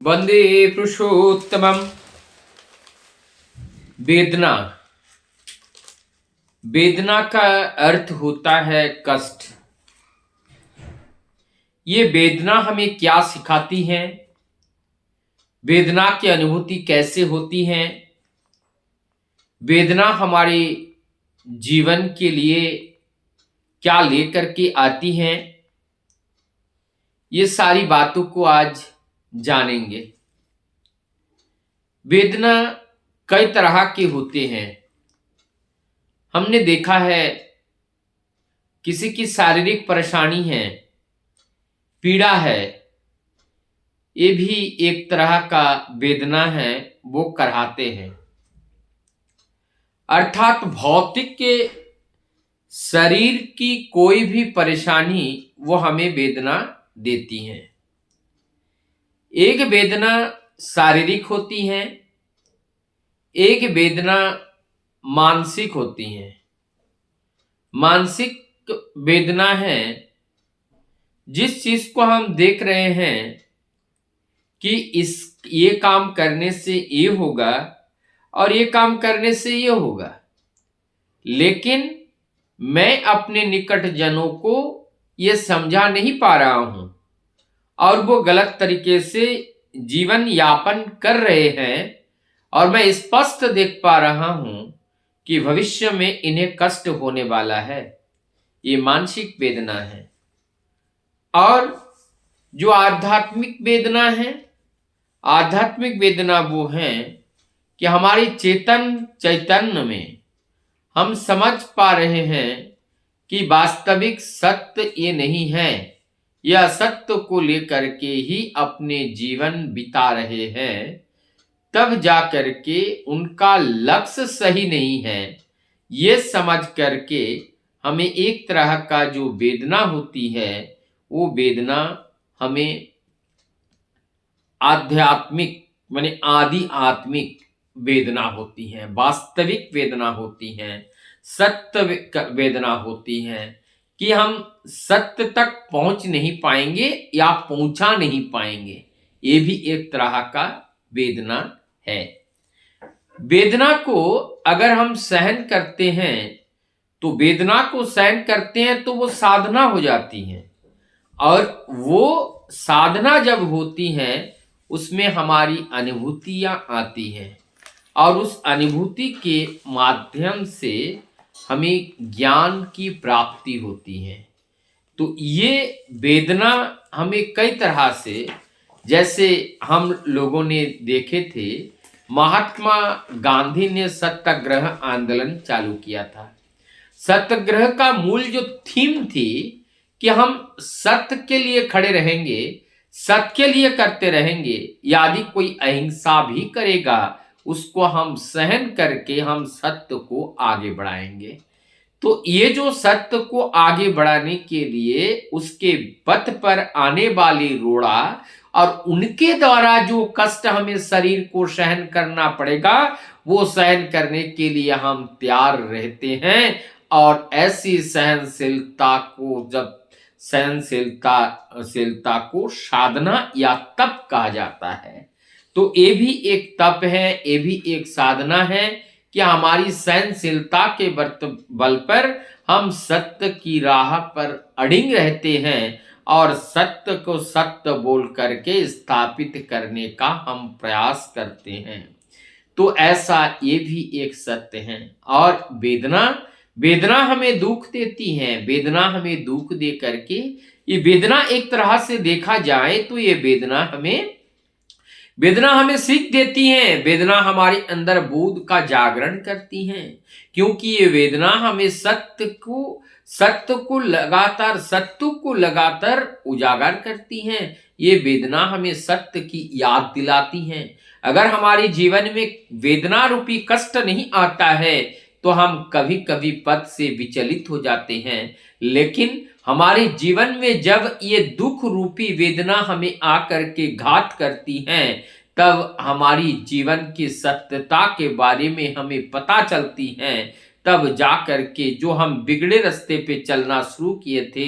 वंदे पुरुषोत्तमम। वेदना। वेदना का अर्थ होता है कष्ट। ये वेदना हमें क्या सिखाती है, वेदना की अनुभूति कैसे होती है, वेदना हमारे जीवन के लिए क्या लेकर के आती है, ये सारी बातों को आज जानेंगे। वेदना कई तरह के होते हैं। हमने देखा है किसी की शारीरिक परेशानी है, पीड़ा है, ये भी एक तरह का वेदना है, वो कराते हैं। अर्थात भौतिक के शरीर की कोई भी परेशानी वो हमें वेदना देती है। एक वेदना शारीरिक होती है, एक वेदना मानसिक होती है। मानसिक वेदना है जिस चीज को हम देख रहे हैं कि ये काम करने से ये होगा और ये काम करने से ये होगा, लेकिन मैं अपने निकट जनों को ये समझा नहीं पा रहा हूं और वो गलत तरीके से जीवन यापन कर रहे हैं और मैं स्पष्ट देख पा रहा हूं कि भविष्य में इन्हें कष्ट होने वाला है। ये मानसिक वेदना है। और जो आध्यात्मिक वेदना है, आध्यात्मिक वेदना वो है कि हमारी चैतन्य में हम समझ पा रहे हैं कि वास्तविक सत्य ये नहीं है, यह सत्य को लेकर के ही अपने जीवन बिता रहे हैं, तब जाकर के उनका लक्ष्य सही नहीं है। ये समझ करके हमें एक तरह का जो वेदना होती है, वो वेदना हमें आध्यात्मिक माने आदि आत्मिक वेदना होती है, वास्तविक वेदना होती है, सत्य वेदना होती है कि हम सत्य तक पहुंच नहीं पाएंगे या पहुंचा नहीं पाएंगे। ये भी एक तरह का वेदना है। वेदना को अगर हम सहन करते हैं तो वेदना को सहन करते हैं तो वो साधना हो जाती है, और वो साधना जब होती है उसमें हमारी अनुभूतियां आती हैं और उस अनुभूति के माध्यम से हमें ज्ञान की प्राप्ति होती है। तो ये वेदना हमें कई तरह से, जैसे हम लोगों ने देखे थे, महात्मा गांधी ने सत्याग्रह आंदोलन चालू किया था। सत्याग्रह का मूल जो थीम थी कि हम सत्य के लिए खड़े रहेंगे, सत्य के लिए करते रहेंगे, यदि कोई अहिंसा भी करेगा उसको हम सहन करके हम सत्य को आगे बढ़ाएंगे। तो ये जो सत्य को आगे बढ़ाने के लिए उसके पथ पर आने वाली रोड़ा और उनके द्वारा जो कष्ट हमें शरीर को सहन करना पड़ेगा, वो सहन करने के लिए हम तैयार रहते हैं। और ऐसी सहनशीलता को साधना या तप कहा जाता है। तो ये भी एक तप है, ये भी एक साधना है कि हमारी सहनशीलता के बल पर हम सत्य की राह पर अड़िग रहते हैं और सत्य को सत्य बोल करके स्थापित करने का हम प्रयास करते हैं। तो ऐसा ये भी एक सत्य है। और वेदना हमें दुख देती है। वेदना हमें दुख दे करके, ये वेदना एक तरह से देखा जाए तो ये वेदना हमें सीख देती है। वेदना हमारे अंदर बोध का जागरण करती है, क्योंकि ये वेदना हमें सत्य को लगातार उजागर करती है। ये वेदना हमें सत्य की याद दिलाती है। अगर हमारे जीवन में वेदना रूपी कष्ट नहीं आता है तो हम कभी कभी पथ से विचलित हो जाते हैं, लेकिन हमारे जीवन में जब ये दुख रूपी वेदना हमें आकर के घात करती है, तब हमारी जीवन की सत्यता के बारे में हमें पता चलती है, तब जा कर के जो हम बिगड़े रास्ते पे चलना शुरू किए थे,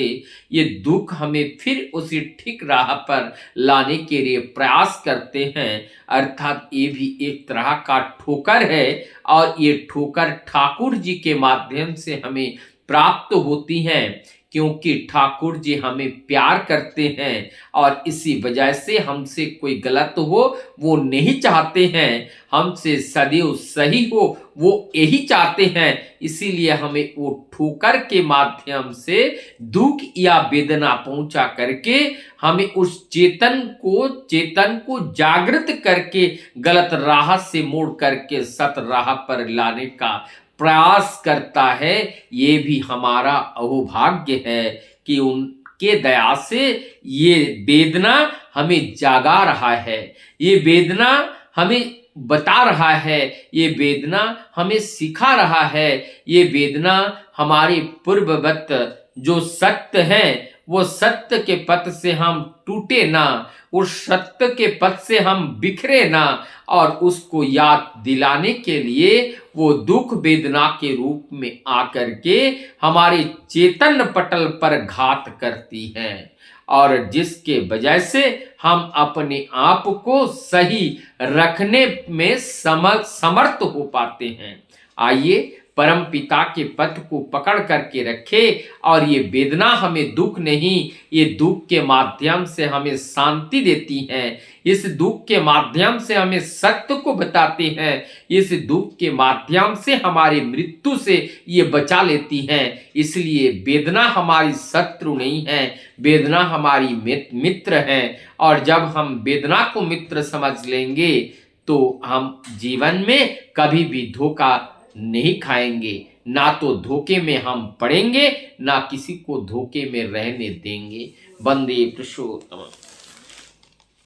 ये दुख हमें फिर उसी ठीक राह पर लाने के लिए प्रयास करते हैं। अर्थात ये भी एक तरह का ठोकर है, और ये ठोकर ठाकुर जी के माध्यम से हमें प्राप्त होती हैं, क्योंकि ठाकुर जी हमें प्यार करते हैं और इसी वजह से हमसे कोई गलत हो वो नहीं चाहते हैं, हमसे सदैव सही हो वो यही चाहते हैं। इसीलिए हमें वो ठोकर के माध्यम से दुख या वेदना पहुंचा करके हमें उस चेतन को जागृत करके गलत राह से मोड़ करके सत राह पर लाने का प्रयास करता है। ये भी हमारा अहोभाग्य है कि उनके दया से ये वेदना हमें जागा रहा है, ये वेदना हमें बता रहा है, ये वेदना हमें सिखा रहा है, ये वेदना हमारे पूर्ववत जो सत्य है वो सत्य के पथ से हम टूटे ना, उस सत्य के पथ से हम बिखरे ना, और उसको याद दिलाने के लिए वो दुख वेदना के रूप में आकर के हमारे चेतन पटल पर घात करती हैं, और जिसके वजह से हम अपने आप को सही रखने में समर्थ हो पाते हैं। आइए परम पिता के पथ को पकड़ करके रखे, और ये वेदना हमें दुख नहीं, ये दुख के माध्यम से हमें शांति देती है, इस दुख के माध्यम से हमें सत्य को बताते हैं, इस दुख के माध्यम से हमारी मृत्यु से ये बचा लेती हैं। इसलिए वेदना हमारी शत्रु नहीं है, वेदना हमारी मित्र है, और जब हम वेदना को मित्र समझ लेंगे तो हम जीवन में कभी भी धोखा नहीं खाएंगे, ना तो धोखे में हम पड़ेंगे, ना किसी को धोखे में रहने देंगे। वंदे पुरुषोत्तम।